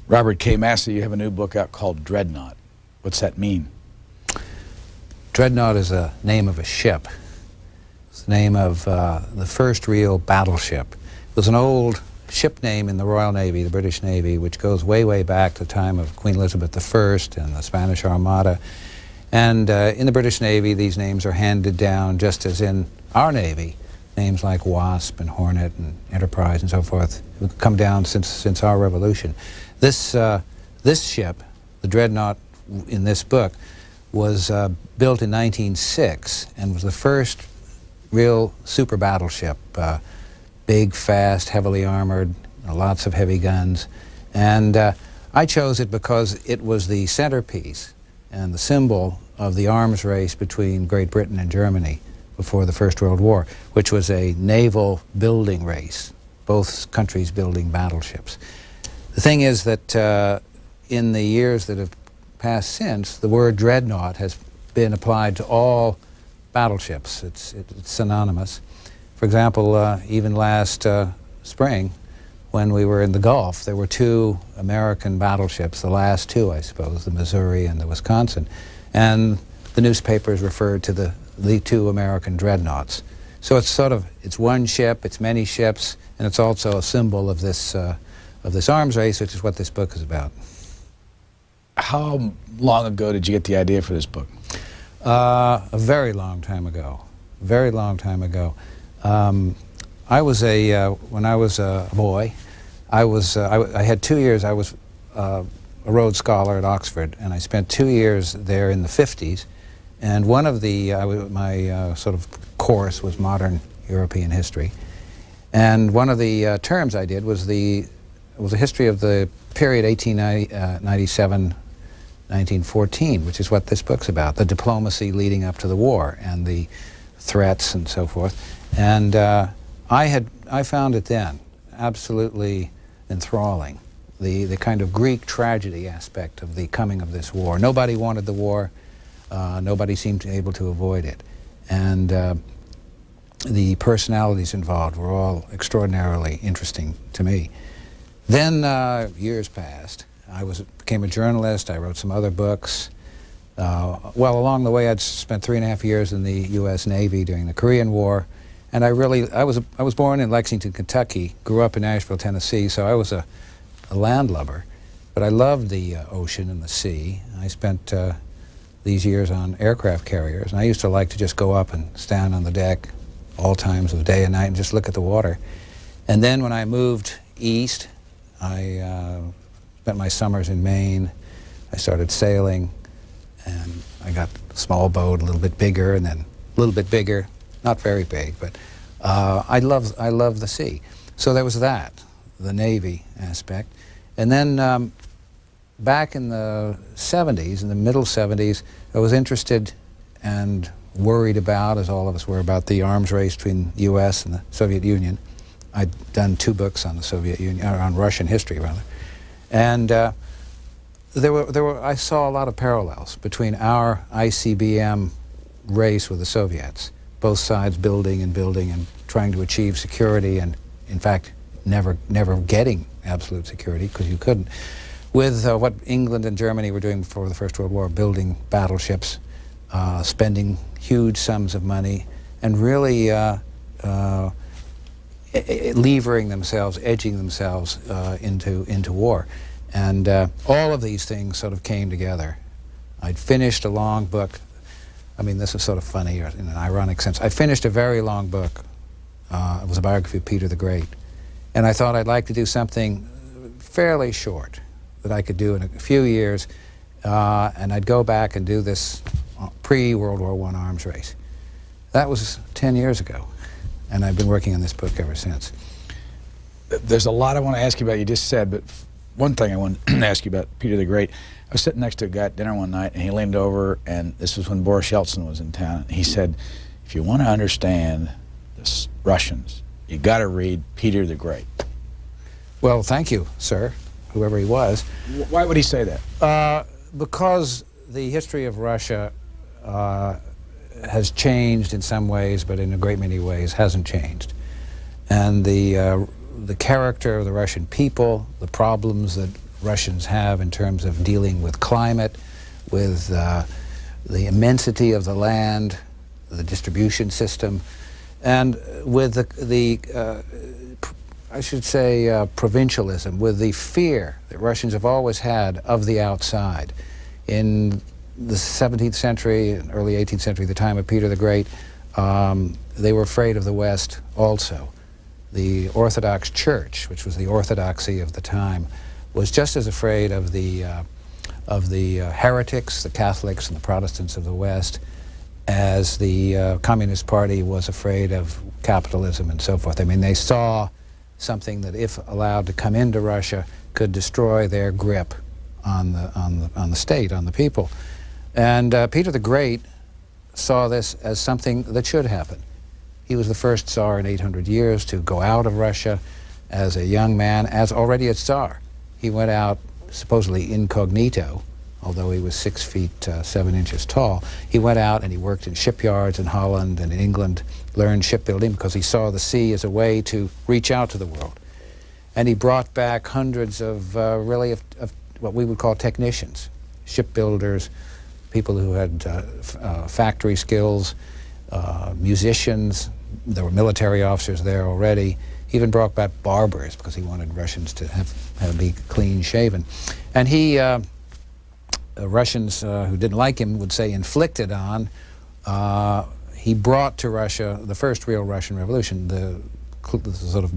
Robert K. Massey, you have a new book out called Dreadnought. What's that mean? Dreadnought is a name of a ship. It's the name of the first real battleship. It was an old ship name in the Royal Navy, the British Navy, which goes way, way back to the time of Queen Elizabeth I and the Spanish Armada. And in the British Navy, these names are handed down just as in our Navy. Names like Wasp and Hornet and Enterprise and so forth have come down since our Revolution. This ship, the Dreadnought in this book, was built in 1906 and was the first real super battleship. Big, fast, heavily armored, lots of heavy guns. And I chose it because it was the centerpiece and the symbol of the arms race between Great Britain and Germany before the First World War, which was a naval building race, both countries building battleships. The thing is that in the years that have passed since, the word dreadnought has been applied to all battleships. It's synonymous. For example, even last spring, when we were in the Gulf, there were two American battleships, the last two, I suppose, the Missouri and the Wisconsin, and the newspapers referred to the two American dreadnoughts. So it's one ship, it's many ships, and it's also a symbol of this arms race, which is what this book is about. How long ago did you get the idea for this book? A very long time ago. Very long time ago. When I was a boy, I had 2 years. I was a Rhodes Scholar at Oxford, and I spent 2 years there in the 50s. And one of my sort of course was modern European history. And one of the terms I did was a history of the period 1897, 1914, which is what this book's about, the diplomacy leading up to the war and the threats and so forth. And I found it then absolutely enthralling, the kind of Greek tragedy aspect of the coming of this war. Nobody wanted the war. Nobody seemed able to avoid it. And the personalities involved were all extraordinarily interesting to me. Then years passed. I became a journalist. I wrote some other books. Well, along the way, I'd spent 3.5 years in the U.S. Navy during the Korean War. And I was born in Lexington, Kentucky, grew up in Nashville, Tennessee, so I was a landlubber. But I loved the ocean and the sea. I spent these years on aircraft carriers, and I used to like to just go up and stand on the deck all times of the day and night and just look at the water. And then when I moved east, I spent my summers in Maine. I started sailing, and I got a small boat, a little bit bigger, and then a little bit bigger. Not very big, but I love the sea. So there was that, the Navy aspect. And then back in the 70s, in the middle 70s, I was interested and worried about, as all of us were, about the arms race between the U.S. and the Soviet Union. I'd done 2 books on the Soviet Union, or on Russian history, rather. And I saw a lot of parallels between our ICBM race with the Soviets, both sides building and trying to achieve security, and in fact never getting absolute security, because you couldn't, with what England and Germany were doing before the First World War, building battleships, spending huge sums of money, and really levering themselves, edging themselves into war. And all of these things sort of came together. I'd finished a long book. I mean, this is sort of funny, or in an ironic sense. I finished a very long book. It was a biography of Peter the Great. And I thought I'd like to do something fairly short that I could do in a few years, and I'd go back and do this pre-World War I arms race. That was 10 years ago, and I've been working on this book ever since. There's a lot I want to ask you about, you just said, but one thing I want to ask you about Peter the Great. I was sitting next to a guy at dinner one night, and he leaned over, and this was when Boris Yeltsin was in town, and he said, if you want to understand the Russians, you got to read Peter the Great. Well, thank you, sir, whoever he was. Why would he say that? Because the history of Russia has changed in some ways, but in a great many ways hasn't changed. And the character of the Russian people, the problems that Russians have in terms of dealing with climate, with the immensity of the land, the distribution system, and with I should say, provincialism, with the fear that Russians have always had of the outside. In the 17th century and early 18th century, the time of Peter the Great, they were afraid of the West also. The Orthodox Church, which was the orthodoxy of the time, was just as afraid of the heretics, the Catholics and the Protestants of the West, as the Communist Party was afraid of capitalism and so forth. I mean, they saw something that, if allowed to come into Russia, could destroy their grip on the state, on the people. And Peter the Great saw this as something that should happen. He was the first Tsar in 800 years to go out of Russia as a young man, as already a Tsar. He went out supposedly incognito, although he was 6 feet 7 inches tall. He went out and he worked in shipyards in Holland and in England, learned shipbuilding because he saw the sea as a way to reach out to the world. And he brought back hundreds of of what we would call technicians, shipbuilders, people who had factory skills, musicians. There were military officers there already. He even brought back barbers because he wanted Russians to be clean shaven. And he, Russians who didn't like him would say inflicted on, he brought to Russia the first real Russian Revolution. The sort of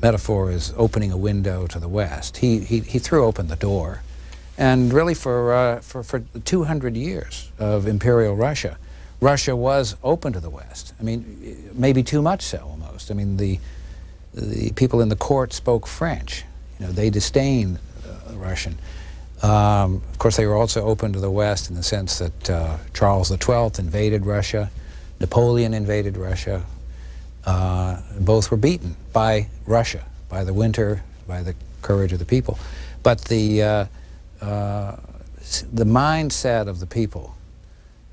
metaphor is opening a window to the West. He threw open the door. And really for 200 years of imperial Russia, Russia was open to the West. I mean, maybe too much so almost. I mean, the people in the court spoke French. You know, they disdained Russian. Of course, they were also open to the West in the sense that Charles XII invaded Russia, Napoleon invaded Russia. Both were beaten by Russia, by the winter, by the courage of the people. But the mindset of the people,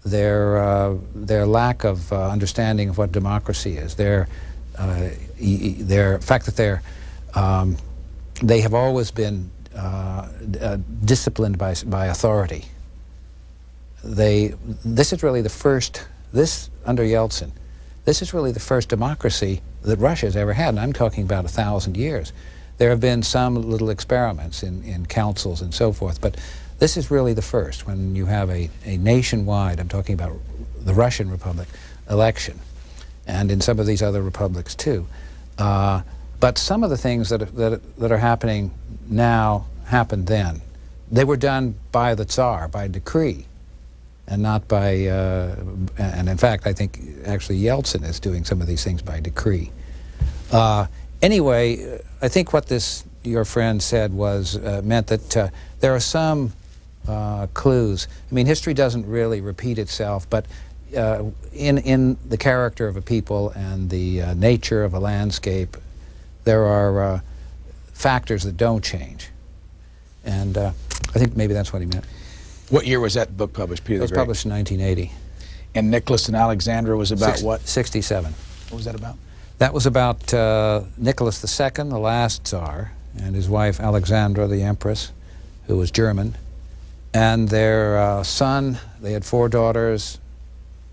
their lack of understanding of what democracy is, their fact that they have always been disciplined by authority. This is really the first, under Yeltsin, this is really the first democracy that Russia has ever had, and I'm talking about 1,000 years. There have been some little experiments in councils and so forth, but this is really the first, when you have a nationwide, I'm talking about the Russian Republic, election, and in some of these other republics too. But some of the things that are happening now happened then. They were done by the Tsar, by decree, and not by, and in fact, I think actually Yeltsin is doing some of these things by decree. Anyway, I think what your friend said was, meant that there are some clues. I mean, history doesn't really repeat itself, but in the character of a people and the nature of a landscape, there are factors that don't change. And I think maybe that's what he meant. What year was that book published, Peter the Great? It was published in 1980. And Nicholas and Alexandra was about what? 67. What was that about? That was about Nicholas II, the last Tsar, and his wife Alexandra, the Empress, who was German, and their son. They had 4 daughters.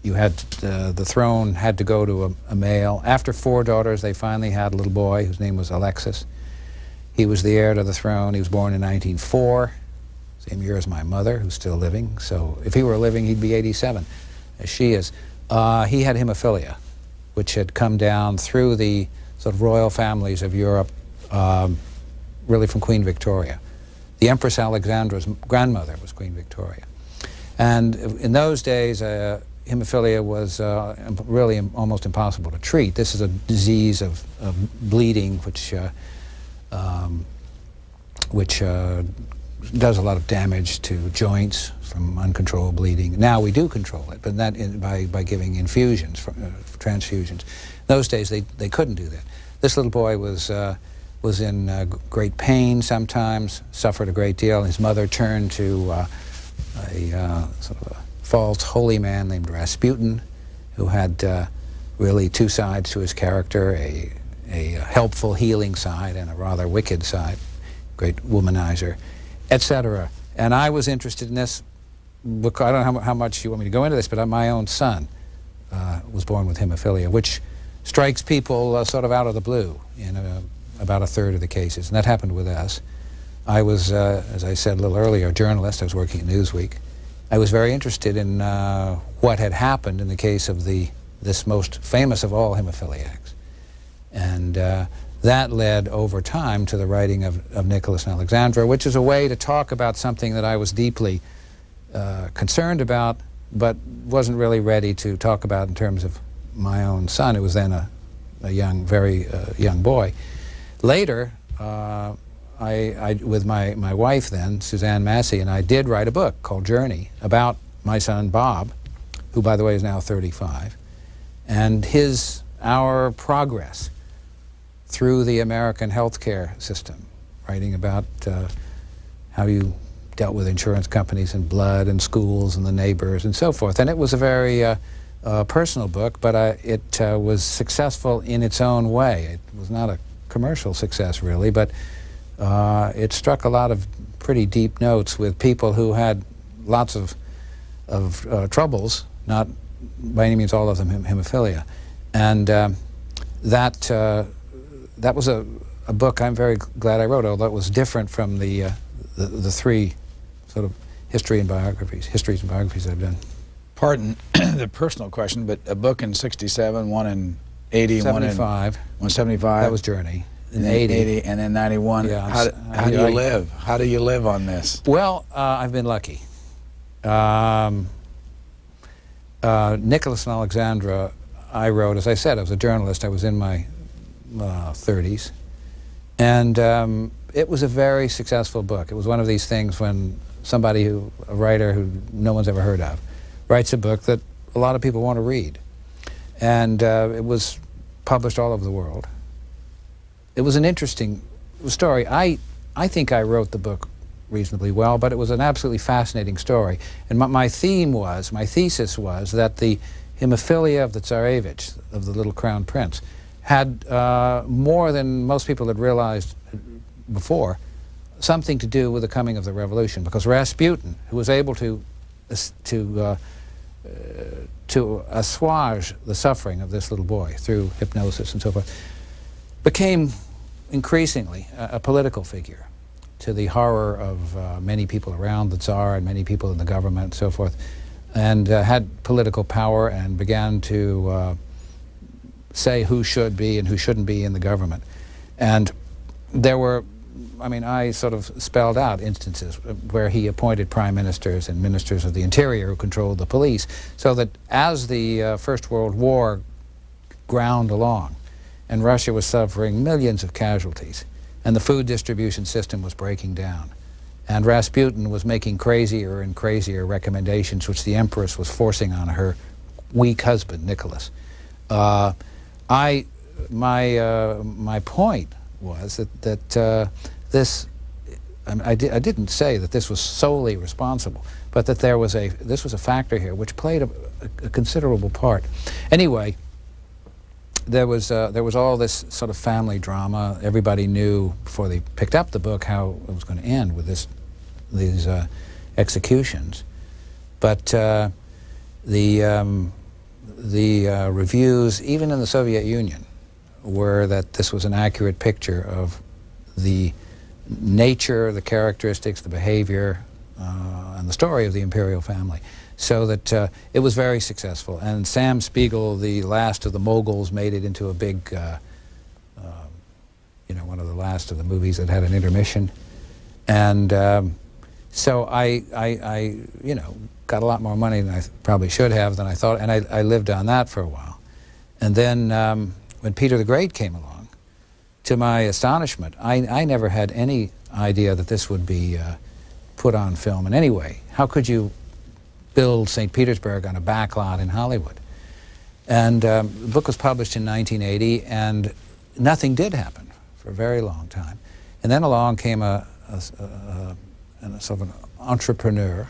You had the throne had to go to a male. After 4 daughters, they finally had a little boy whose name was Alexis. He was the heir to the throne. He was born in 1904, same year as my mother, who's still living. So if he were living, he'd be 87, as she is. He had hemophilia, which had come down through the sort of royal families of Europe, really from Queen Victoria. The Empress Alexandra's grandmother was Queen Victoria. And in those days, hemophilia was really almost impossible to treat. This is a disease of bleeding, which does a lot of damage to joints from uncontrolled bleeding. Now we do control it, but that by giving infusions, transfusions. In those days, they couldn't do that. This little boy was in great pain sometimes, suffered a great deal. His mother turned to a sort of a false holy man named Rasputin, who had really 2 sides to his character, a helpful, healing side and a rather wicked side. great womanizer, etc. And I was interested in this because I don't know how much you want me to go into this, but my own son was born with hemophilia, which strikes people sort of out of the blue in about a third of the cases, and that happened with us. I was, as I said a little earlier, a journalist. I was working at Newsweek. I was very interested in what had happened in the case of this most famous of all hemophiliacs. And that led over time to the writing of Nicholas and Alexandra, which is a way to talk about something that I was deeply concerned about, but wasn't really ready to talk about in terms of my own son, who was then a young, very young boy. Later, I with my wife then, Suzanne Massey, and I did write a book called Journey about my son Bob, who by the way is now 35, and our progress through the American healthcare system, writing about how you dealt with insurance companies and blood and schools and the neighbors and so forth. And it was a very personal book, but it was successful in its own way. It was not a commercial success really, but it struck a lot of pretty deep notes with people who had lots of troubles, not by any means all of them hemophilia. And that was a book I'm very glad I wrote, although it was different from the three sort of histories and biographies I've done. Pardon the personal question, but a book in 67, one in 80, 75. 175. That was Journey. In 80, and then 91. Yeah, how do you live? How do you live on this? Well, I've been lucky. Nicholas and Alexandra, I wrote, as I said, I was a journalist. I was in my 30s. And it was a very successful book. It was one of these things when a writer who no one's ever heard of, writes a book that a lot of people want to read. And it was published all over the world. It was an interesting story. I think I wrote the book reasonably well, but it was an absolutely fascinating story. And my thesis was that the hemophilia of the Tsarevich, of the little crown prince, had more than most people had realized before, something to do with the coming of the revolution, because Rasputin, who was able to assuage the suffering of this little boy through hypnosis and so forth, became increasingly a political figure, to the horror of many people around the Tsar and many people in the government and so forth, and had political power and began to say who should be and who shouldn't be in the government. And there were, I sort of spelled out instances where he appointed prime ministers and ministers of the interior who controlled the police, so that as the First World War ground along and Russia was suffering millions of casualties and the food distribution system was breaking down, and Rasputin was making crazier and crazier recommendations which the Empress was forcing on her weak husband, Nicholas. My point was that this, I didn't say that this was solely responsible, but that this was a factor here which played a considerable part. Anyway, there was all this sort of family drama. Everybody knew before they picked up the book how it was going to end with these executions, but the reviews, even in the Soviet Union, were that this was an accurate picture of the nature, the characteristics, the behavior, and the story of the imperial family. So that it was very successful. And Sam Spiegel, the last of the moguls, made it into a big, one of the last of the movies that had an intermission. And so I got a lot more money than I probably should have, than I thought, and I lived on that for a while. And then when Peter the Great came along, to my astonishment, I never had any idea that this would be put on film in any way. How could you build St. Petersburg on a backlot in Hollywood? And the book was published in 1980, and nothing did happen for a very long time. And then along came a sort of an entrepreneur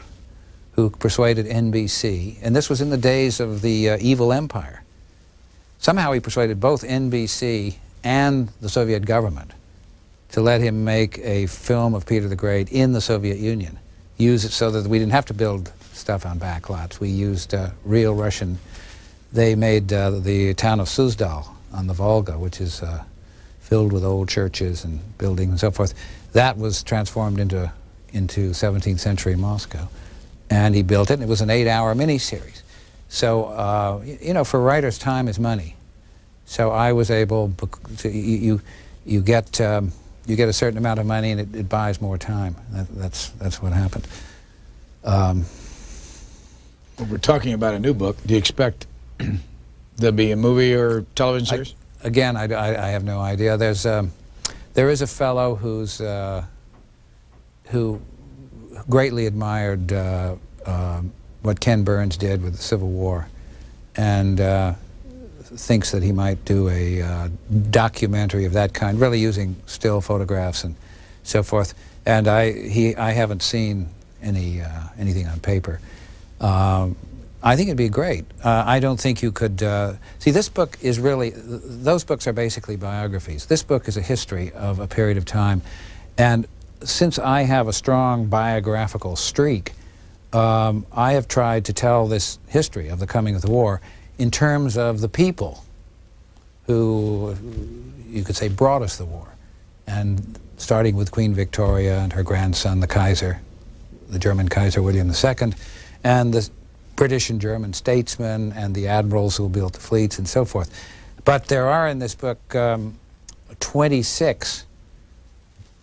who persuaded NBC, and this was in the days of the evil empire. Somehow he persuaded both NBC and the Soviet government to let him make a film of Peter the Great in the Soviet Union. Use it so that we didn't have to build stuff on backlots. We used real Russian. They made the town of Suzdal on the Volga, which is filled with old churches and buildings and so forth. That was transformed into 17th century Moscow. And he built it, and it was an 8-hour miniseries. So, you know, for writers, time is money. So I was able to, you get a certain amount of money, and it buys more time. That's what happened. Well, we're talking about a new book. Do you expect there'll be a movie or television series? Again, I have no idea. There is a fellow who greatly admired what Ken Burns did with the Civil War, and thinks that he might do a documentary of that kind, really using still photographs and so forth. And I haven't seen anything on paper. I think it'd be great. I don't think you could see, this book is really, those books are basically biographies. This book is a history of a period of time, and since I have a strong biographical streak, I have tried to tell this history of the coming of the war in terms of the people who, you could say, brought us the war. And starting with Queen Victoria and her grandson, the Kaiser, the German Kaiser William II, and the British and German statesmen and the admirals who built the fleets and so forth. But there are in this book 26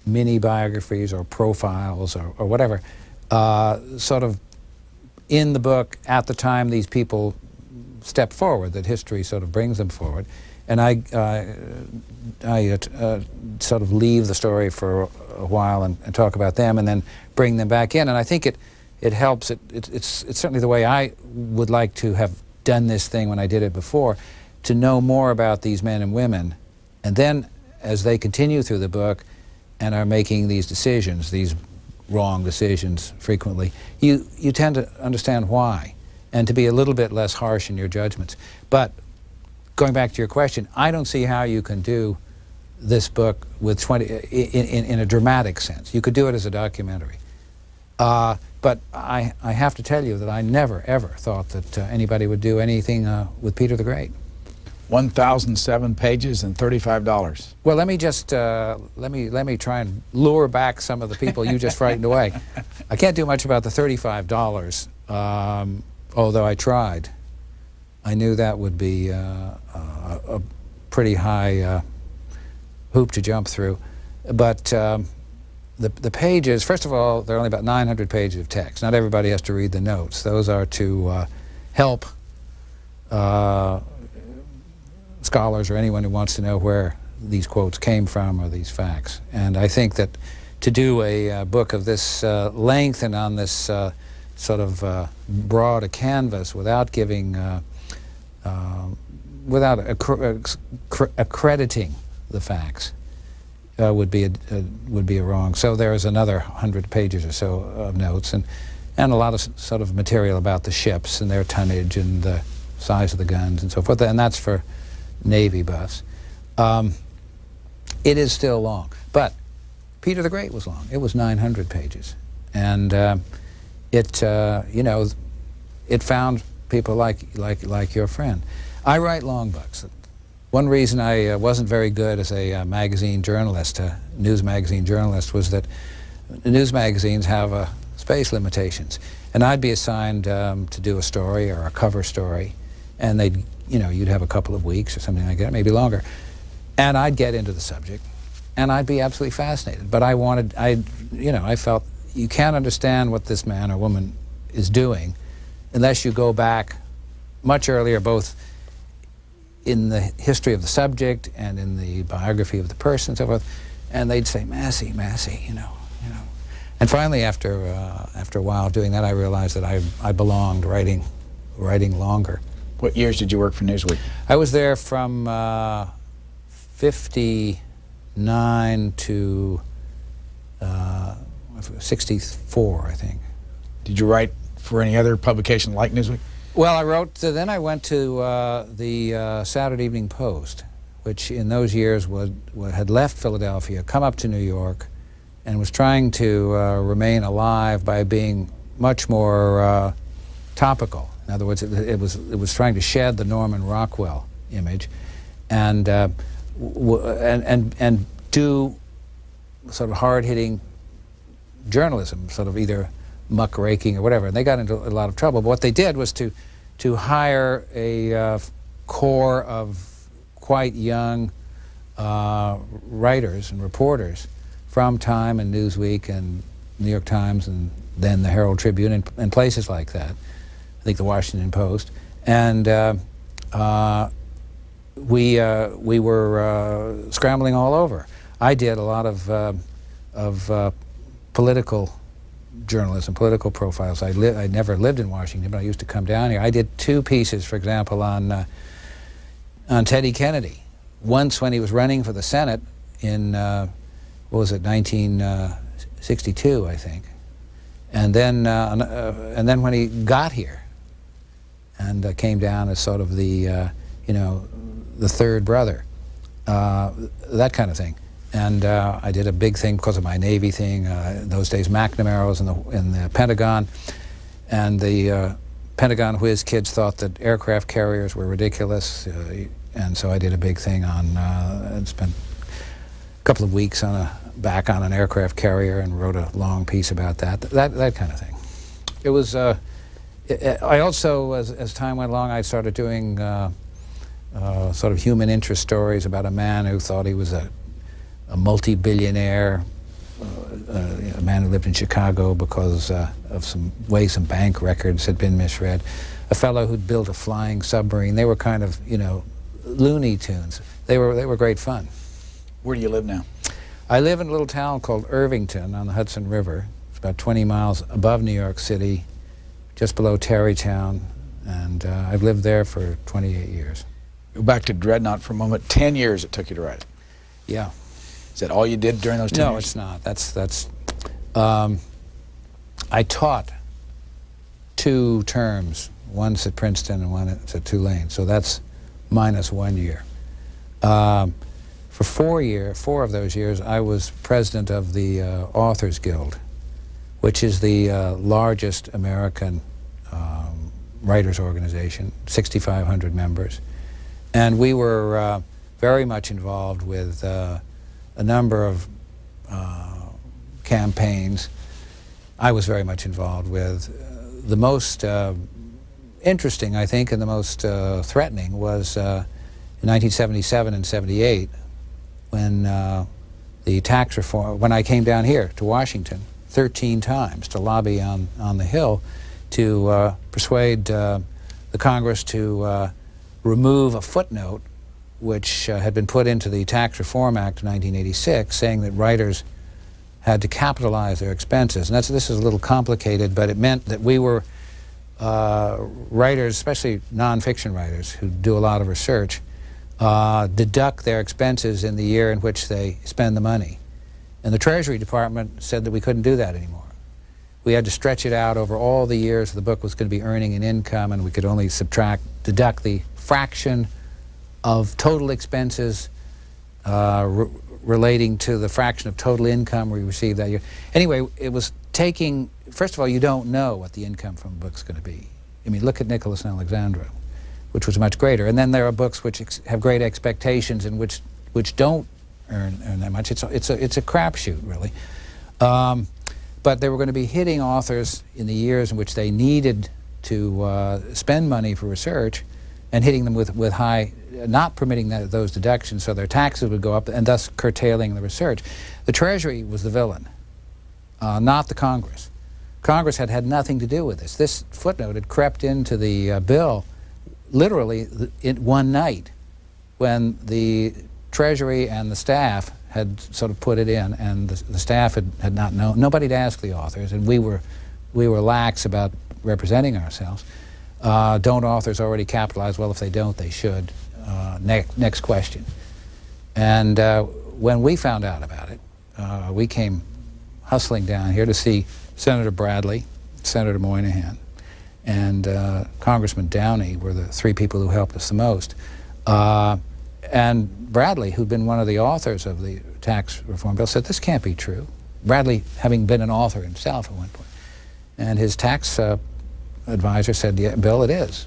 mini-biographies or profiles or whatever, sort of in the book at the time these people step forward, that history sort of brings them forward. And I sort of leave the story for a while and talk about them and then bring them back in. And I think it helps. It's certainly the way I would like to have done this thing when I did it before, to know more about these men and women. And then as they continue through the book and are making these decisions, these wrong decisions frequently, you tend to understand why and to be a little bit less harsh in your judgments. But going back to your question, I don't see how you can do this book with 20 in a dramatic sense. You could do it as a documentary. But I have to tell you that I never, ever thought that anybody would do anything with Peter the Great. 1,007 pages and $35. Well, let me just let me try and lure back some of the people you just frightened away. I can't do much about the $35, although I tried. I knew that would be a pretty high hoop to jump through, but the pages, first of all, there are only about 900 pages of text. Not everybody has to read the notes. Those are to help scholars or anyone who wants to know where these quotes came from or these facts. And I think that to do a book of this length and on this sort of broad a canvas without giving, without accrediting the facts would be a wrong. So there's another 100 pages or so of notes and a lot of sort of material about the ships and their tonnage and the size of the guns and so forth. And that's for Navy buffs. It is still long, but Peter the Great was long. It was 900 pages, and you know, it found people like your friend. I write long books. One reason I wasn't very good as a magazine journalist, a news magazine journalist, was that news magazines have space limitations, and I'd be assigned to do a story or a cover story, and they'd, you know, you'd have a couple of weeks or something like that, maybe longer, and I'd get into the subject, and I'd be absolutely fascinated. But I felt you can't understand what this man or woman is doing unless you go back much earlier, both in the history of the subject and in the biography of the person and so forth. And they'd say, Massey, you know. And finally, after a while doing that, I realized that I belonged writing longer. What years did you work for Newsweek? I was there from 59 to 64, I think. Did you write for any other publication like Newsweek? Well, I wrote, then I went to the Saturday Evening Post, which in those years had left Philadelphia, come up to New York, and was trying to remain alive by being much more topical. In other words, it was trying to shed the Norman Rockwell image, and do sort of hard-hitting journalism, sort of either muckraking or whatever. And they got into a lot of trouble. But what they did was to hire a core of quite young writers and reporters from Time and Newsweek and New York Times and then the Herald Tribune and places like that. I think the Washington Post. And we were scrambling all over. I did a lot of political journalism, political profiles. I never lived in Washington, but I used to come down here. I did 2 pieces, for example, on Teddy Kennedy. Once when he was running for the Senate in, what was it, 1962, I think. And then when he got here and came down as sort of the, you know, the third brother, that kind of thing. And I did a big thing because of my Navy thing. In those days, McNamara was in the Pentagon, and the Pentagon whiz kids thought that aircraft carriers were ridiculous, and so I did a big thing on, and spent a couple of weeks back on an aircraft carrier and wrote a long piece about that kind of thing. It was, I also, as time went along, I started doing sort of human interest stories about a man who thought he was a multi-billionaire, a man who lived in Chicago because of some bank records had been misread, a fellow who'd built a flying submarine. They were kind of, you know, Looney Tunes. They were great fun. Where do you live now? I live in a little town called Irvington on the Hudson River. It's about 20 miles above New York City, just below Tarrytown, and I've lived there for 28 years. Go back to Dreadnought for a moment. 10 years it took you to write it. Yeah. Is that all you did during those 10 years? No, it's not. That's I taught 2 terms, once at Princeton and once at Tulane, so that's minus 1 year. For 4 of those years, I was president of the Authors Guild, which is the largest American writers organization, 6,500 members. And we were very much involved with a number of campaigns. I was very much involved with. The most interesting, I think, and the most threatening was in 1977 and 78, when the tax reform, when I came down here to Washington 13 times to lobby on the Hill to persuade the Congress to remove a footnote which had been put into the Tax Reform Act of 1986, saying that writers had to capitalize their expenses. And this is a little complicated, but it meant that we were writers, especially nonfiction writers who do a lot of research, deduct their expenses in the year in which they spend the money. And the Treasury Department said that we couldn't do that anymore. We had to stretch it out over all the years the book was going to be earning an income, and we could only deduct the fraction of total expenses relating to the fraction of total income we received that year. Anyway, it was taking, first of all, you don't know what the income from a book's going to be. I mean, look at Nicholas and Alexandra, which was much greater. And then there are books which have great expectations and which don't earn that much. It's a crapshoot, really. But they were going to be hitting authors in the years in which they needed to spend money for research, and hitting them with high, not permitting those deductions, so their taxes would go up, and thus curtailing the research. The Treasury was the villain, not the Congress. Congress had nothing to do with this. This footnote had crept into the bill literally one night when the Treasury and the staff had sort of put it in, and the staff had not known. Nobody had asked the authors, and we were lax about representing ourselves. Don't authors already capitalize? Well, if they don't, they should. Next question. And when we found out about it, we came hustling down here to see Senator Bradley, Senator Moynihan, and Congressman Downey were the 3 people who helped us the most. And Bradley, who'd been one of the authors of the tax reform bill, said, this can't be true. Bradley, having been an author himself at one point. And his tax advisor said, yeah, Bill, it is.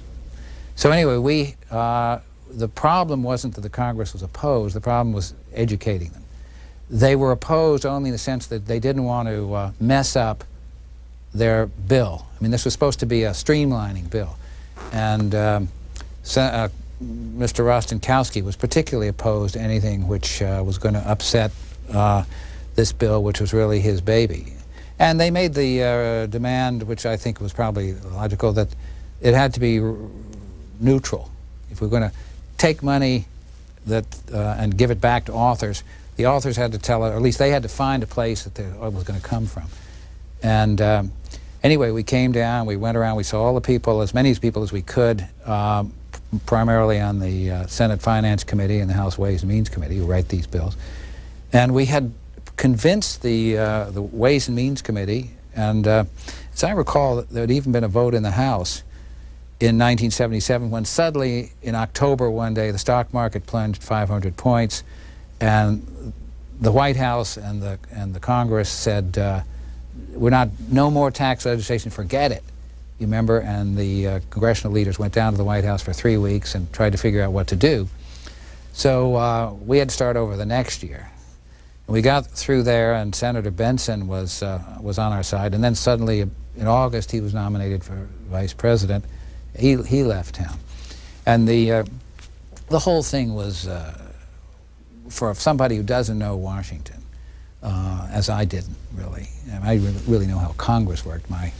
So anyway, the problem wasn't that the Congress was opposed, the problem was educating them. They were opposed only in the sense that they didn't want to mess up their bill. I mean, this was supposed to be a streamlining bill. And Mr. Rostenkowski was particularly opposed to anything which was going to upset this bill, which was really his baby. And they made the demand, which I think was probably logical, that it had to be neutral. If we're going to take money and give it back to authors, the authors had to tell, or at least they had to find a place that it was going to come from. And anyway, we came down, we went around, we saw all the people, as many people as we could, primarily on the Senate Finance Committee and the House Ways and Means Committee, who write these bills. And we had convinced the Ways and Means Committee, and as I recall, there had even been a vote in the House in 1977 when suddenly, in October one day, the stock market plunged 500 points, and the White House and the Congress said, no more tax legislation, forget it. You remember? And the congressional leaders went down to the White House for 3 weeks and tried to figure out what to do. So we had to start over the next year. We got through there, and Senator Benson was on our side, and then suddenly in August he was nominated for vice president. He left town, and the whole thing was, for somebody who doesn't know Washington, as I didn't really, and I didn't really know how Congress worked. My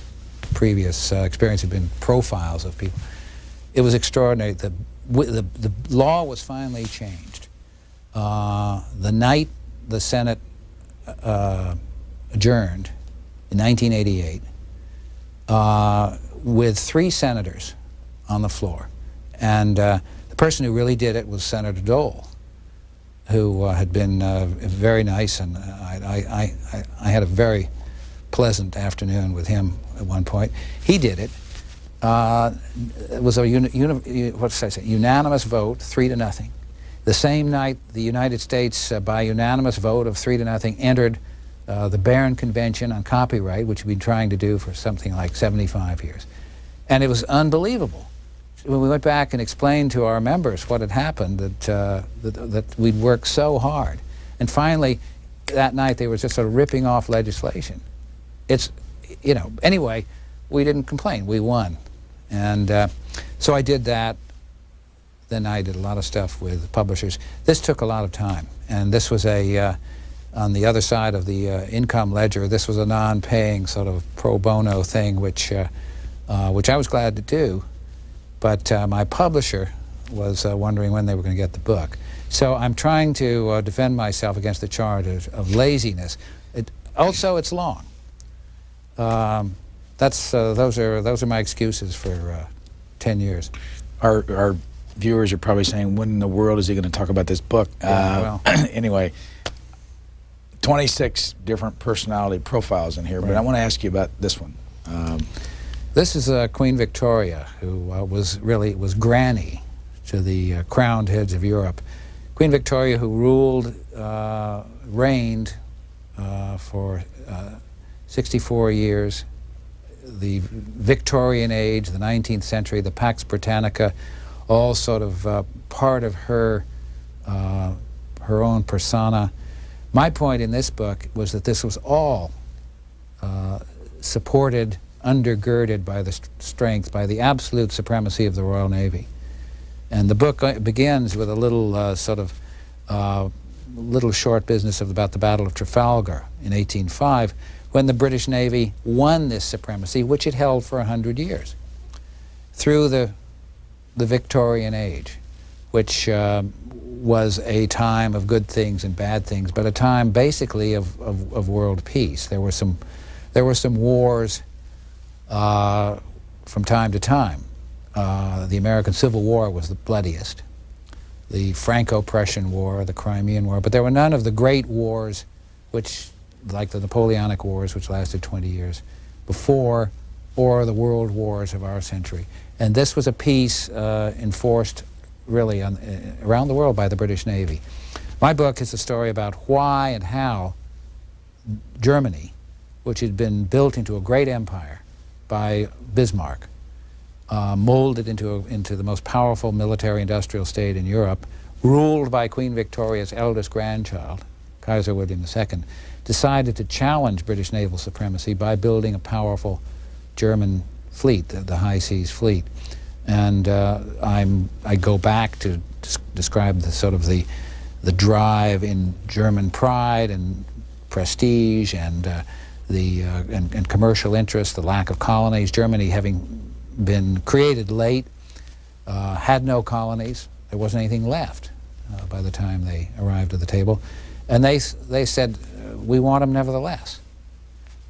previous experience had been profiles of people. It was extraordinary. The law was finally changed. The night the Senate adjourned in 1988 with 3 senators on the floor. And the person who really did it was Senator Dole, who had been very nice, and I had a very pleasant afternoon with him at one point. He did it. It was a unanimous vote, 3-0. The same night, the United States, by unanimous vote of 3-0, entered the Berne Convention on Copyright, which we've been trying to do for something like 75 years. And it was unbelievable. When we went back and explained to our members what had happened, that we'd worked so hard. And finally, that night, they were just sort of ripping off legislation. It's, you know, anyway, we didn't complain. We won. And so I did that. Then I did a lot of stuff with publishers. This took a lot of time, and this was on the other side of the income ledger, this was a non-paying sort of pro bono thing, which I was glad to do, but my publisher was wondering when they were going to get the book. So I'm trying to defend myself against the charge of laziness. Also, it's long. Those are my excuses for 10 years. Our viewers are probably saying, when in the world is he going to talk about this book? Yeah, well. Anyway, 26 different personality profiles in here, but I want to ask you about this one. This is Queen Victoria, who was granny to the crowned heads of Europe. Queen Victoria, who reigned for 64 years. The Victorian age, the 19th century, the Pax Britannica, all sort of part of her own persona. My point in this book was that this was all supported, undergirded by the strength, by the absolute supremacy of the Royal Navy. And the book begins with a little little short business about the Battle of Trafalgar in 1805, when the British Navy won this supremacy, which it held for 100 years, through the Victorian age, which was a time of good things and bad things, but a time basically of world peace. There were some wars from time to time. The American Civil War was the bloodiest. The Franco-Prussian War, the Crimean War, but there were none of the great wars, which, like the Napoleonic Wars, which lasted 20 years before, or the world wars of our century. And this was a peace enforced really around the world by the British Navy. My book is a story about why and how Germany, which had been built into a great empire by Bismarck, molded into the most powerful military-industrial state in Europe, ruled by Queen Victoria's eldest grandchild, Kaiser William II, decided to challenge British naval supremacy by building a powerful German fleet, the High Seas Fleet. And I go back to describe the sort of the drive in German pride and prestige and and commercial interest, the lack of colonies. Germany, having been created late, had no colonies. There wasn't anything left by the time they arrived at the table, and they said, "We want them nevertheless."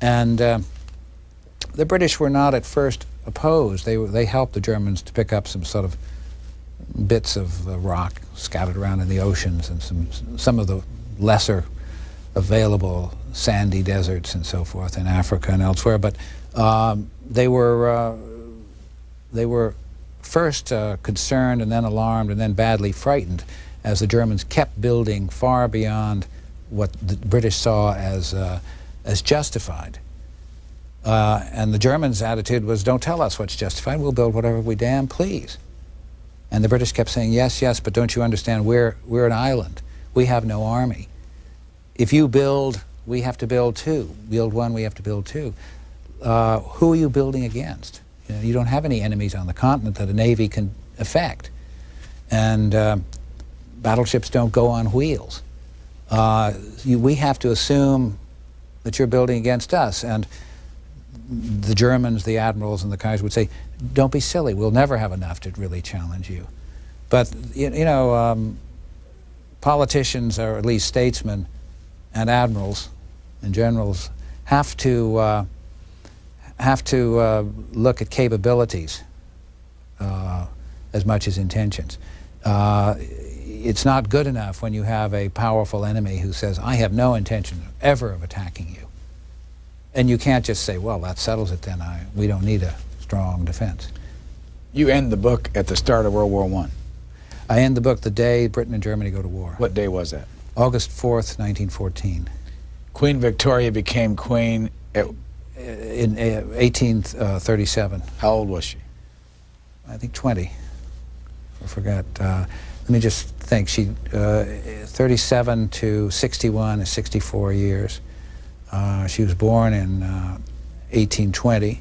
And the British were not at first opposed. They helped the Germans to pick up some sort of bits of rock scattered around in the oceans and some of the lesser available sandy deserts and so forth in Africa and elsewhere. But they were first concerned and then alarmed and then badly frightened as the Germans kept building far beyond what the British saw as justified. And the Germans' attitude was, don't tell us what's justified, we'll build whatever we damn please. And the British kept saying, yes, yes, but don't you understand, we're an island. We have no army. If you build, we have to build too. Build one, we have to build two. Who are you building against? You don't have any enemies on the continent that a navy can affect. And battleships don't go on wheels. We have to assume that you're building against us. And the Germans, the admirals, and the Kaiser would say, don't be silly, we'll never have enough to really challenge you. But, politicians, or at least statesmen, and admirals and generals have to look at capabilities as much as intentions. It's not good enough when you have a powerful enemy who says, I have no intention ever of attacking you. And you can't just say, well, that settles it then. We don't need a strong defense. You end the book at the start of World War I. I end the book the day Britain and Germany go to war. What day was that? August 4th, 1914. Queen Victoria became queen in 1837. How old was she? I think 20. I forgot. Let me just think. She 37 to 61 is 64 years. She was born in 1820.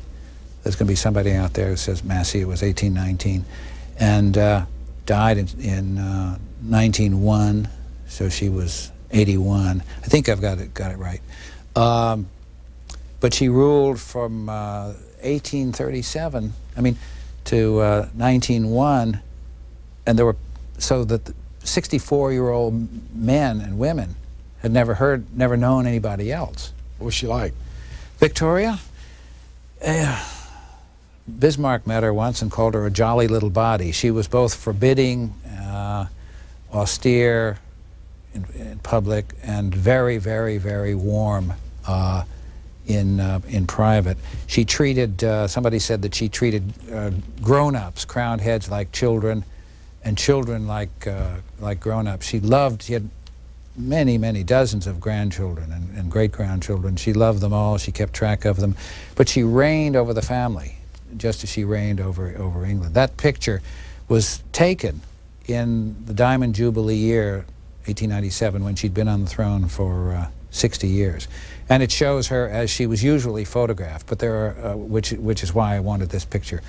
There's going to be somebody out there who says, Massey, it was 1819. And died in 1901, so she was 81. I think I've got it right. But she ruled from 1837, to 1901, and there were, so that 64-year-old men and women had never known anybody else. What was she like? Victoria? Bismarck met her once and called her a jolly little body. She was both forbidding, austere in public, and very, very, very warm in private. She treated, somebody said that she treated grown-ups, crowned heads, like children, and children like grown-ups. She had many, many dozens of grandchildren and great-grandchildren. She loved them all. She kept track of them. But she reigned over the family, just as she reigned over England. That picture was taken in the Diamond Jubilee year, 1897, when she'd been on the throne for 60 years. And it shows her as she was usually photographed, but there are, which is why I wanted this picture,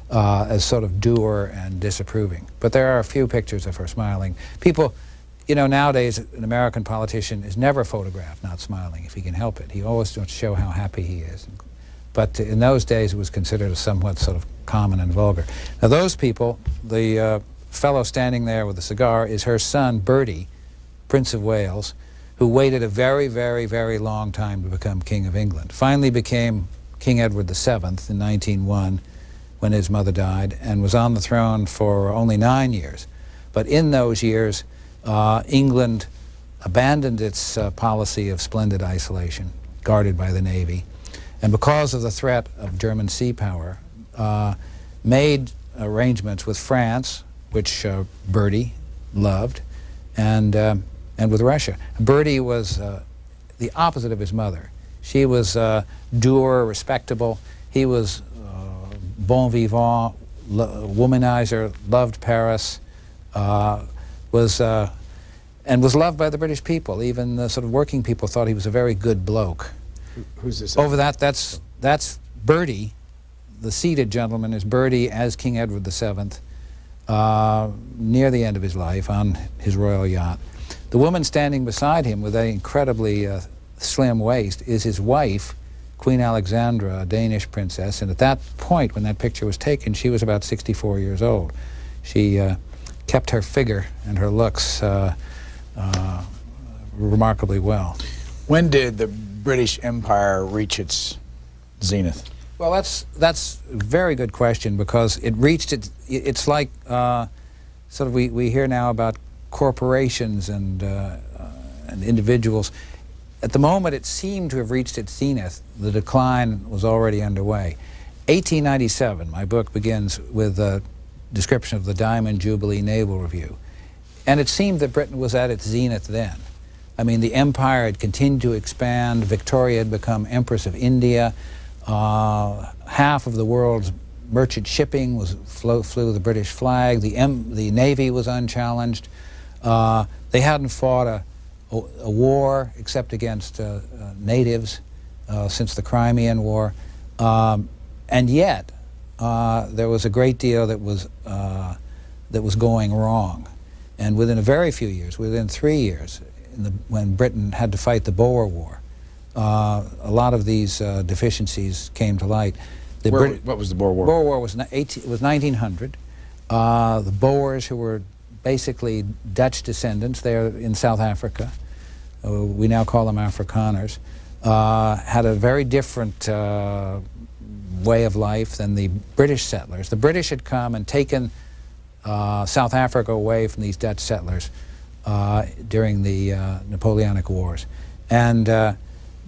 as sort of dour and disapproving. But there are a few pictures of her smiling. People, nowadays an American politician is never photographed not smiling if he can help it. He always wants to show how happy he is. But in those days it was considered a somewhat sort of common and vulgar. Now those people, the fellow standing there with a cigar is her son Bertie, Prince of Wales, who waited a very, very, very long time to become King of England. Finally became King Edward VII in 1901 when his mother died, and was on the throne for only 9 years. But in those years, England abandoned its policy of splendid isolation, guarded by the Navy, and because of the threat of German sea power, made arrangements with France, which Bertie loved, and with Russia. Bertie was the opposite of his mother. She was dour, respectable. He was bon vivant, womanizer, loved Paris, was loved by the British people. Even the sort of working people thought he was a very good bloke. Who's this? Over that's Bertie. The seated gentleman is Bertie as King Edward VII, near the end of his life on his royal yacht. The woman standing beside him with an incredibly slim waist is his wife, Queen Alexandra, a Danish princess, and at that point when that picture was taken, she was about 64 years old. She kept her figure and her looks remarkably well. When did the British Empire reach its zenith? Well, that's a very good question, because it reached it's like sort of we hear now about corporations and individuals. At the moment it seemed to have reached its zenith, the decline was already underway. 1897, my book begins with a description of the Diamond Jubilee Naval Review. And it seemed that Britain was at its zenith then. I mean, the empire had continued to expand. Victoria had become Empress of India. Half of the world's merchant shipping flew the British flag. The Navy was unchallenged. They hadn't fought a war except against natives since the Crimean War. And yet, there was a great deal that was going wrong. And within a very few years, within 3 years, when Britain had to fight the Boer War, a lot of these deficiencies came to light. What was the Boer War? Boer War was 1900. The Boers, who were basically Dutch descendants, they're in South Africa. We now call them Afrikaners. Had a very different way of life than the British settlers. The British had come and taken South Africa away from these Dutch settlers during the Napoleonic Wars, and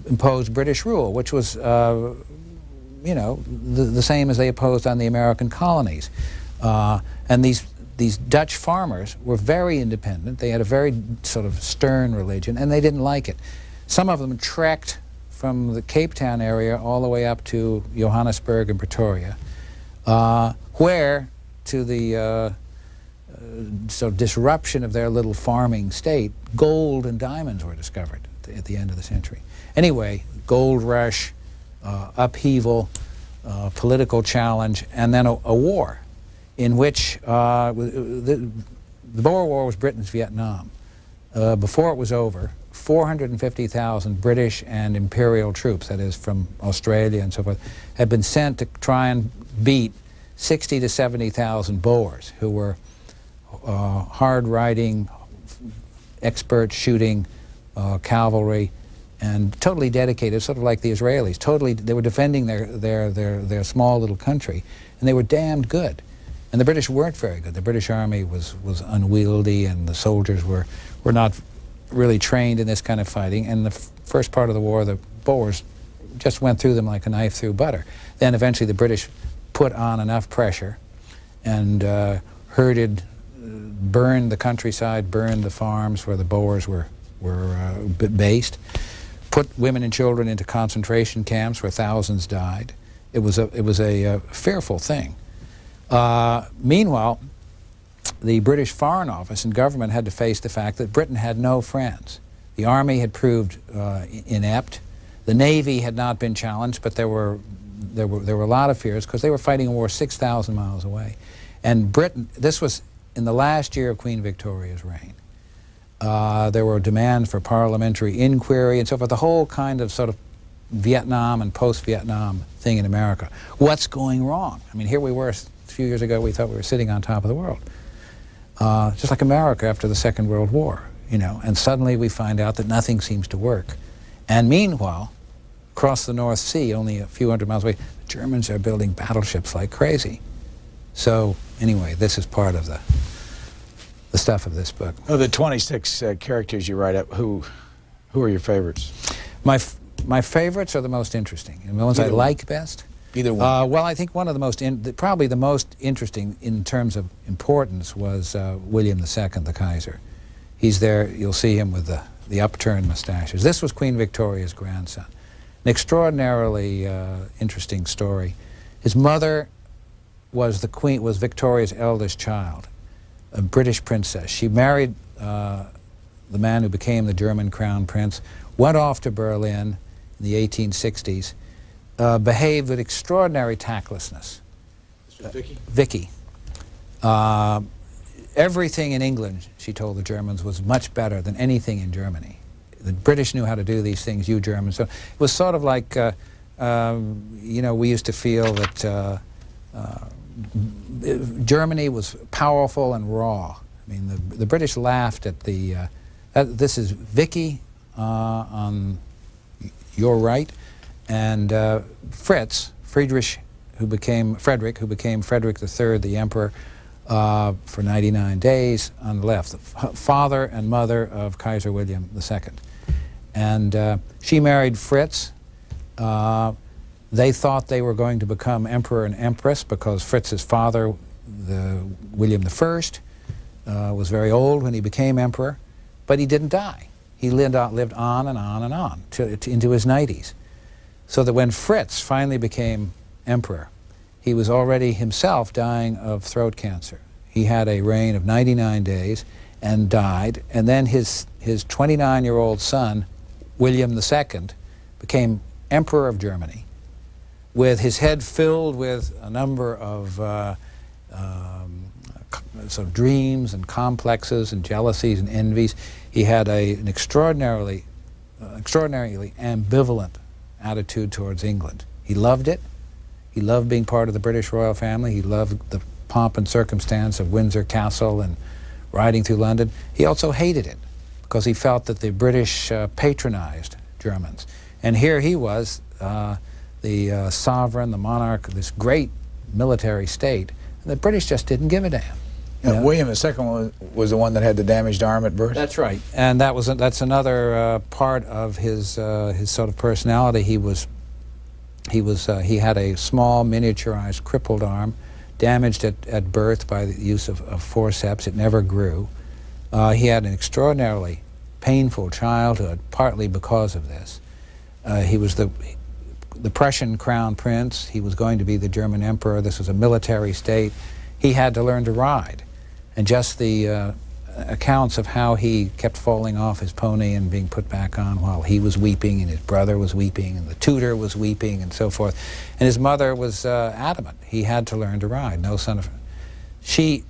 imposed British rule, which was, you know, the same as they imposed on the American colonies. And these Dutch farmers were very independent. They had a very sort of stern religion, and they didn't like it. Some of them trekked from the Cape Town area all the way up to Johannesburg and Pretoria, where, to the sort of disruption of their little farming state, gold and diamonds were discovered at the end of the century. Anyway, gold rush, upheaval, political challenge, and then a war in which the Boer War was Britain's Vietnam. Before it was over, 450,000 British and imperial troops, that is from Australia and so forth, had been sent to try and beat 60 to 70,000 Boers, who were hard-riding, expert shooting cavalry, and totally dedicated, sort of like the Israelis. Totally, they were defending their small little country, and they were damned good. And the British weren't very good. The British Army was unwieldy, and the soldiers were not really trained in this kind of fighting. And the first part of the war, the Boers just went through them like a knife through butter. Then eventually the British put on enough pressure and burned the countryside, burned the farms where the Boers were based, put women and children into concentration camps where thousands died. It was a fearful thing. Meanwhile, the British Foreign Office and government had to face the fact that Britain had no friends. The army had proved inept. The navy had not been challenged, but there were a lot of fears because they were fighting a war 6,000 miles away. And Britain, this was in the last year of Queen Victoria's reign. There were demands for parliamentary inquiry and so forth, the whole kind of sort of Vietnam and post-Vietnam thing in America. What's going wrong? I mean, here we were a few years ago, we thought we were sitting on top of the world. Just like America after the Second World War, you know, and suddenly we find out that nothing seems to work. And meanwhile, across the North Sea, only a few hundred miles away, the Germans are building battleships like crazy. So anyway, this is part of the stuff of this book. Oh, the 26 characters you write up, who are your favorites? My favorites are the most interesting, and the ones I like best. Either one. Well, I think one of the most, probably the most interesting in terms of importance was William II, the Kaiser. He's there, you'll see him with the upturned mustaches. This was Queen Victoria's grandson. An extraordinarily interesting story. His mother was Victoria's eldest child, a British princess. She married the man who became the German crown prince, went off to Berlin in the 1860s, behaved with extraordinary tactlessness. This was Vicky? Vicky. Everything in England, she told the Germans, was much better than anything in Germany. The British knew how to do these things, you Germans. So it was sort of like, you know, we used to feel that Germany was powerful and raw. I mean, the British laughed at the, this is Vicky on your right, and Frederick, who became Frederick III, the emperor, for 99 days on the left, the father and mother of Kaiser William II. And she married Fritz. They thought they were going to become emperor and empress because Fritz's father, William I, was very old when he became emperor, but he didn't die. He lived on and on and on into his 90s. So that when Fritz finally became emperor, he was already himself dying of throat cancer. He had a reign of 99 days and died, and then his 29-year-old son, William II, became Emperor of Germany, with his head filled with a number of sort of dreams and complexes and jealousies and envies. He had an extraordinarily ambivalent attitude towards England. He loved it. He loved being part of the British royal family. He loved the pomp and circumstance of Windsor Castle and riding through London. He also hated it because he felt that the British patronized Germans. And here he was, the sovereign, the monarch of this great military state. And the British just didn't give a damn. And William II was the one that had the damaged arm at birth? That's right. And that's another part of his sort of personality. He had a small, miniaturized, crippled arm, damaged at birth by the use of forceps. It never grew. He had an extraordinarily painful childhood, partly because of this. He was the Prussian crown prince. He was going to be the German emperor. This was a military state. He had to learn to ride. And just the accounts of how he kept falling off his pony and being put back on while he was weeping and his brother was weeping and the tutor was weeping and so forth. And his mother was adamant. He had to learn to ride. No son of... She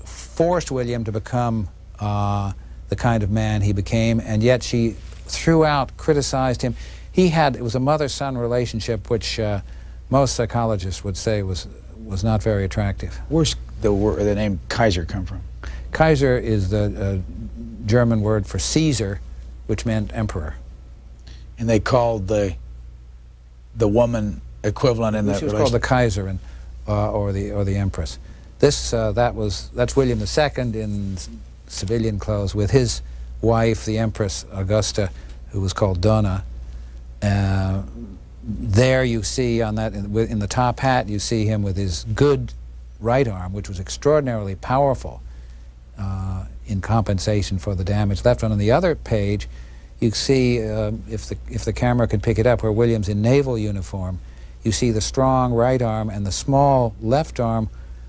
forced William to become the kind of man he became, and yet she throughout criticized him. It was a mother-son relationship which most psychologists would say was not very attractive. Where's the name Kaiser come from? Kaiser is the German word for Caesar, which meant emperor. And they called the woman equivalent in that She was relation? called the Kaiser or the empress. That's William II in civilian clothes with his wife, the Empress Augusta, who was called Donna. There you see on that, in the top hat, you see him with his good right arm, which was extraordinarily powerful in compensation for the damage left. On the other page, you see, if the camera could pick it up, where William's in naval uniform, you see the strong right arm and the small left arm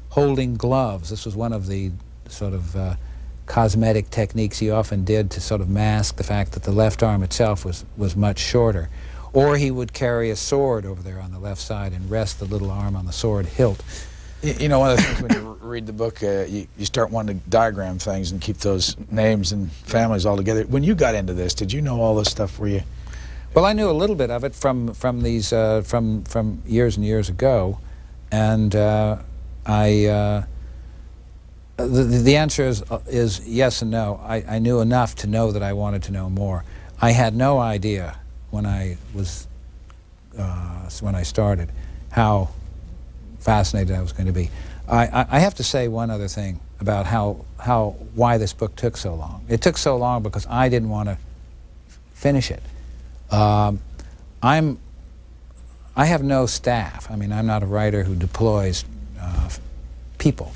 holding gloves. This was one of the sort of cosmetic techniques he often did to sort of mask the fact that the left arm itself was much shorter. Or he would carry a sword over there on the left side and rest the little arm on the sword hilt. You know, one of the things when you read the book, you start wanting to diagram things and keep those names and families all together. When you got into this, did you know all this stuff? Were you? Well, I knew a little bit of it from years and years ago, and the answer is yes and no. I knew enough to know that I wanted to know more. I had no idea when I started how fascinated I was going to be. I have to say one other thing about why this book took so long. It took so long because I didn't want to finish it. I'm I have no staff. I mean, I'm not a writer who deploys people.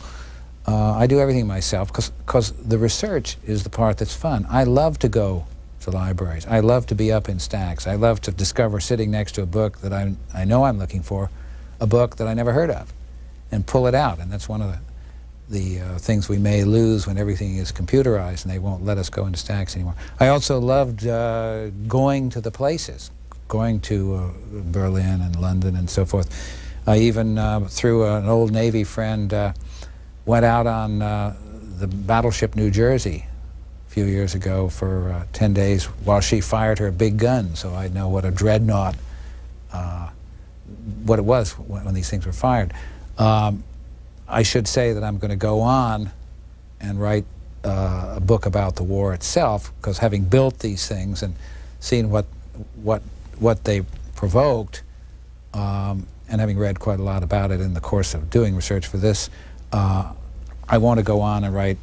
I do everything myself because the research is the part that's fun. I love to go to libraries. I love to be up in stacks. I love to discover, sitting next to a book that I know I'm looking for, a book that I never heard of, and pull it out. And that's one of the things we may lose when everything is computerized and they won't let us go into stacks anymore. I also loved going to the places, going to Berlin and London and so forth. I even, through an old Navy friend, went out on the battleship New Jersey a few years ago for 10 days while she fired her big gun, so I'd know what a dreadnought, what it was when these things were fired. I should say that I'm going to go on and write a book about the war itself, because having built these things and seen what they provoked, and having read quite a lot about it in the course of doing research for this, I want to go on and write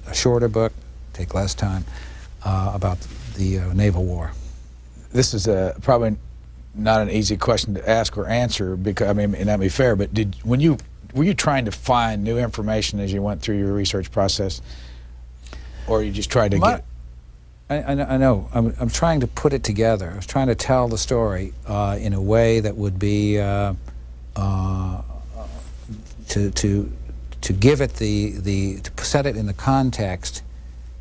a shorter book, take less time, about the naval war. This is probably not an easy question to ask or answer, because I mean, it may not be fair, but were you trying to find new information as you went through your research process, or you just tried to get? I know. I'm trying to put it together. I was trying to tell the story in a way that would be to give it to set it in the context,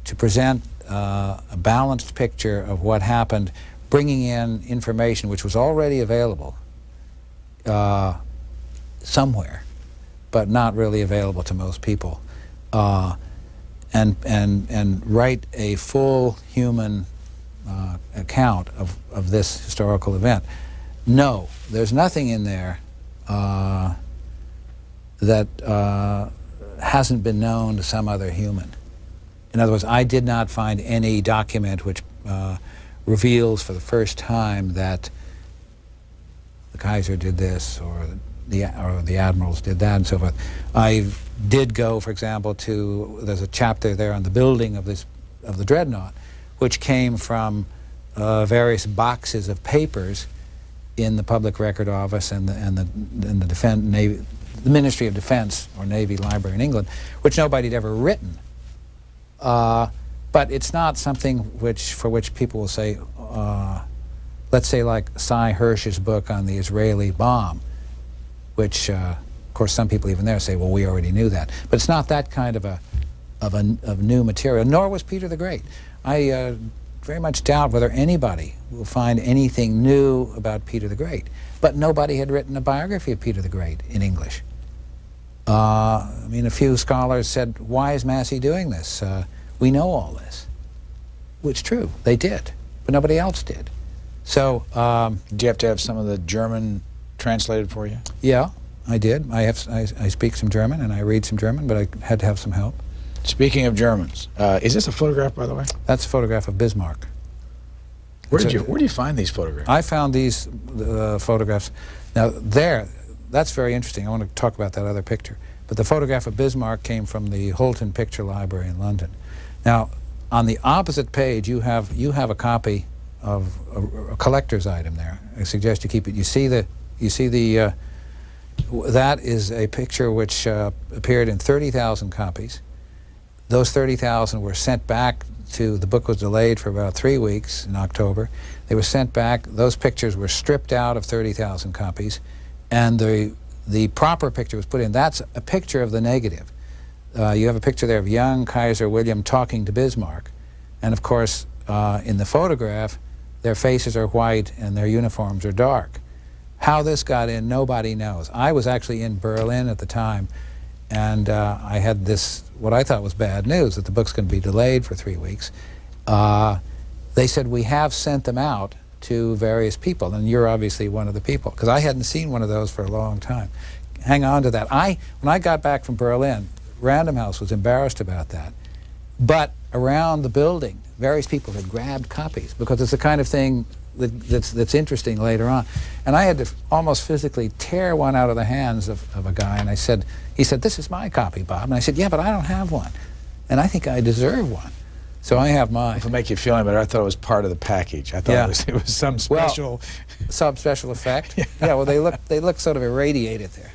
to present a balanced picture of what happened, bringing in information which was already available somewhere, but not really available to most people, and write a full human account of this historical event. No, there's nothing in there that hasn't been known to some other human. In other words, I did not find any document which reveals for the first time that the Kaiser did this, or the admirals did that, and so forth. I did go, for example, there's a chapter there on the building of the dreadnought, which came from various boxes of papers in the Public Record Office and the Ministry of Defense or Navy Library in England, which nobody had ever written. But it's not something for which people will say, let's say like Cy Hirsch's book on the Israeli bomb, which, of course, some people even there say, well, we already knew that. But it's not that kind of new material, nor was Peter the Great. I very much doubt whether anybody will find anything new about Peter the Great. But nobody had written a biography of Peter the Great in English. I mean, a few scholars said, why is Massey doing this? We know all this. Well, it's true, they did, but nobody else did. So, do you have to have some of the German translated for you? Yeah, I did. I speak some German and I read some German, but I had to have some help. Speaking of Germans, is this a photograph, by the way? That's a photograph of Bismarck. Where do you find these photographs? I found these photographs. Now, that's very interesting. I want to talk about that other picture. But the photograph of Bismarck came from the Holton Picture Library in London. Now, on the opposite page, you have a copy of a collector's item there. I suggest you keep it. You see that is a picture which appeared in 30,000 copies. Those 30,000 were sent back the book was delayed for about 3 weeks in October. They were sent back. Those pictures were stripped out of 30,000 copies, and the proper picture was put in. That's a picture of the negative. You have a picture there of young Kaiser William talking to Bismarck, and of course, in the photograph, their faces are white and their uniforms are dark. How this got in, nobody knows. I was actually in Berlin at the time, and I had what I thought was bad news, that the book's going to be delayed for 3 weeks. They said, we have sent them out to various people, and you're obviously one of the people, because I hadn't seen one of those for a long time. Hang on to that. When I got back from Berlin, Random House was embarrassed about that. But around the building, various people had grabbed copies, because it's the kind of thing that's interesting later on. And I had to almost physically tear one out of the hands of a guy, and he said, this is my copy, Bob. And I said, yeah, but I don't have one. And I think I deserve one. So I have mine. If it make you feel any better, I thought it was part of the package. I thought it was some special... Some special effect? Yeah, well, they look sort of irradiated there.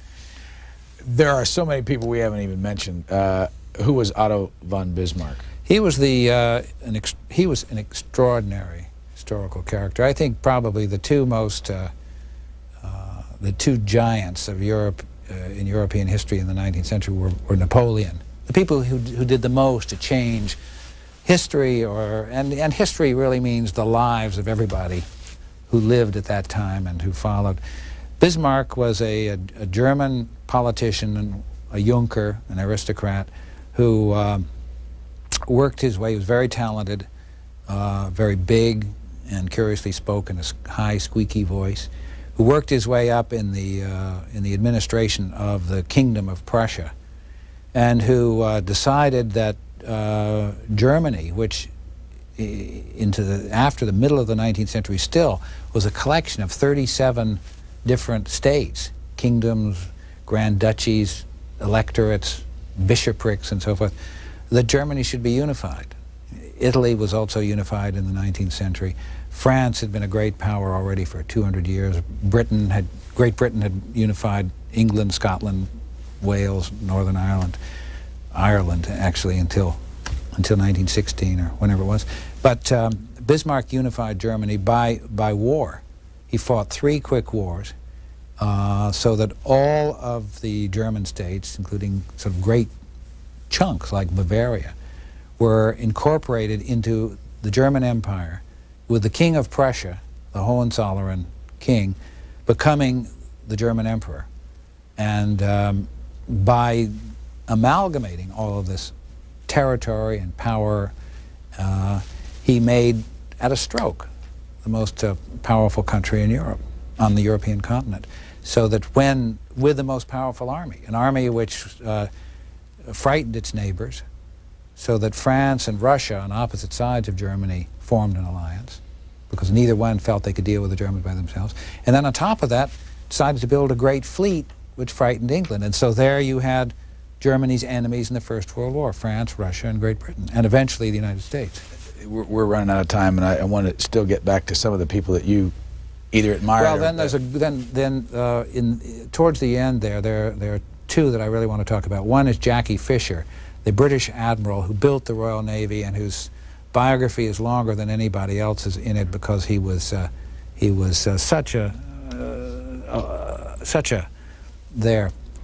There are so many people we haven't even mentioned. Who was Otto von Bismarck? He was he was an extraordinary historical character. I think probably the two giants of Europe in European history in the 19th century were Napoleon. The people who did the most to change history, and history really means the lives of everybody who lived at that time and who followed. Bismarck was a German politician, and a Junker, an aristocrat, who worked his way. He was very talented, very big, and curiously spoke in a high, squeaky voice, who worked his way up in the administration of the Kingdom of Prussia, and who decided that Germany, which after the middle of the 19th century still was a collection of 37 different states, kingdoms, grand duchies, electorates, bishoprics, and so forth, that Germany should be unified. Italy was also unified in the 19th century. France had been a great power already for 200 years. Great Britain had unified England, Scotland, Wales, Northern Ireland actually until 1916 or whenever it was. But Bismarck unified Germany by war. He fought 3 quick wars so that all of the German states, including sort of great chunks like Bavaria, were incorporated into the German Empire, with the King of Prussia, the Hohenzollern king, becoming the German emperor. And by amalgamating all of this territory and power, he made, at a stroke, the most powerful country in Europe, on the European continent. So that with the most powerful army, an army which frightened its neighbors, so that France and Russia, on opposite sides of Germany, formed an alliance, because neither one felt they could deal with the Germans by themselves. And then on top of that, decided to build a great fleet which frightened England. And so there you had Germany's enemies in the First World War, France, Russia, and Great Britain, and eventually the United States. We're running out of time, and I want to still get back to some of the people that you either admire. Well, then there's towards the end there are 2 that I really want to talk about. One is Jackie Fisher, the British admiral who built the Royal Navy and whose biography is longer than anybody else's in it, because he was such a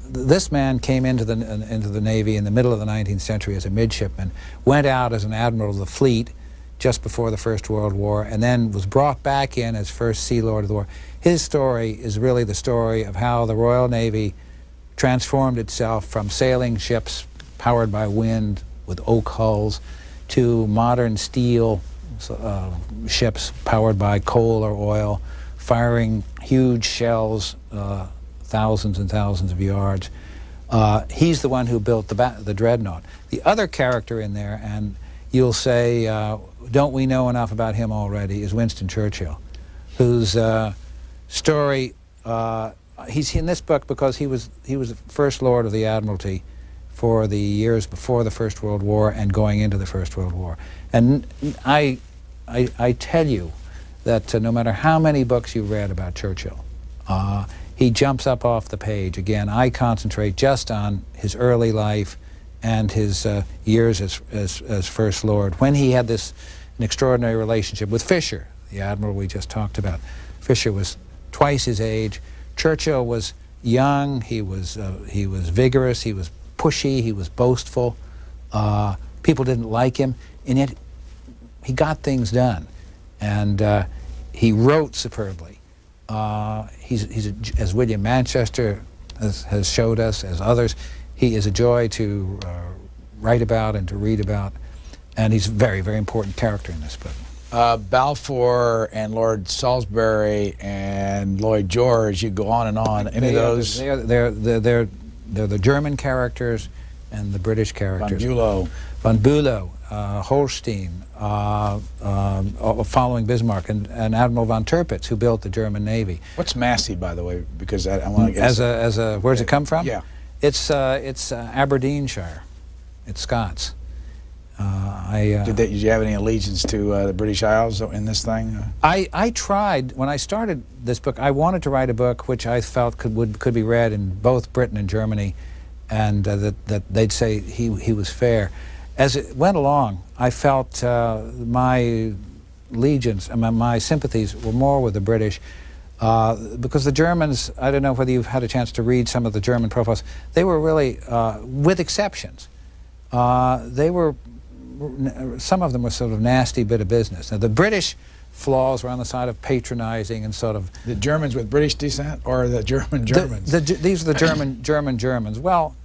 This man came into the Navy in the middle of the 19th century as a midshipman, went out as an admiral of the fleet just before the First World War, and then was brought back in as first Sea Lord of the war. His story is really the story of how the Royal Navy transformed itself from sailing ships powered by wind with oak hulls to modern steel ships powered by coal or oil, firing huge shells thousands and thousands of yards. He's the one who built the dreadnought. The other character in there, and you'll say, don't we know enough about him already, is Winston Churchill, whose story, he's in this book because he was the First Lord of the Admiralty for the years before the First World War and going into the First World War. And I tell you that no matter how many books you read about Churchill, he jumps up off the page. Again, I concentrate just on his early life and his years as First Lord, when he had an extraordinary relationship with Fisher, the admiral we just talked about. Fisher was twice his age. Churchill was young, he was vigorous, he was pushy, he was boastful. People didn't like him, and yet he got things done. And he wrote superbly. As William Manchester has showed us, as others, he is a joy to write about and to read about, and he's a very, very important character in this book. Balfour and Lord Salisbury and Lloyd George, you go on and on. Any of those? They're the German characters and the British characters. Von Bülow, Holstein, following Bismarck, and Admiral von Tirpitz, who built the German Navy. What's Massey, by the way? Because I want to guess. Where's it come from? Yeah. It's Aberdeenshire. It's Scots. Did you have any allegiance to the British Isles in this thing? I tried, when I started this book, I wanted to write a book which I felt could be read in both Britain and Germany, and that they'd say he was fair. As it went along, I felt my allegiance, my sympathies were more with the British, because the Germans, I don't know whether you've had a chance to read some of the German profiles, they were really, with exceptions, they were, some of them were sort of nasty bit of business. Now the British flaws were on the side of patronizing and sort of... The Germans with British descent, or the German Germans? These are the Germans. Well,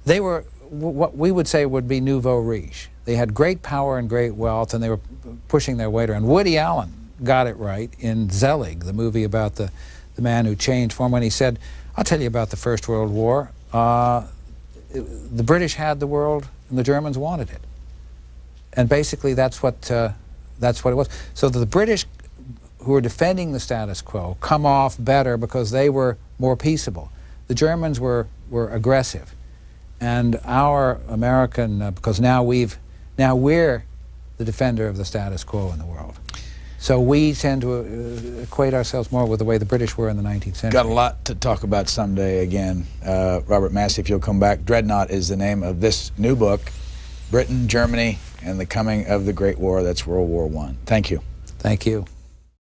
they were what we would say would be nouveau riche. They had great power and great wealth, and they were pushing their weight around. Woody Allen got it right in Zelig, the movie about the man who changed form, when he said, I'll tell you about the First World War. The British had the world, and the Germans wanted it. And basically that's what it was. So the British, who were defending the status quo, come off better because they were more peaceable. The Germans were aggressive. And our American, because now we're the defender of the status quo in the world. So we tend to equate ourselves more with the way the British were in the 19th century. Got a lot to talk about someday again. Robert Massey, if you'll come back. Dreadnought is the name of this new book, Britain, Germany, and the Coming of the Great War. That's World War I. Thank you. Thank you.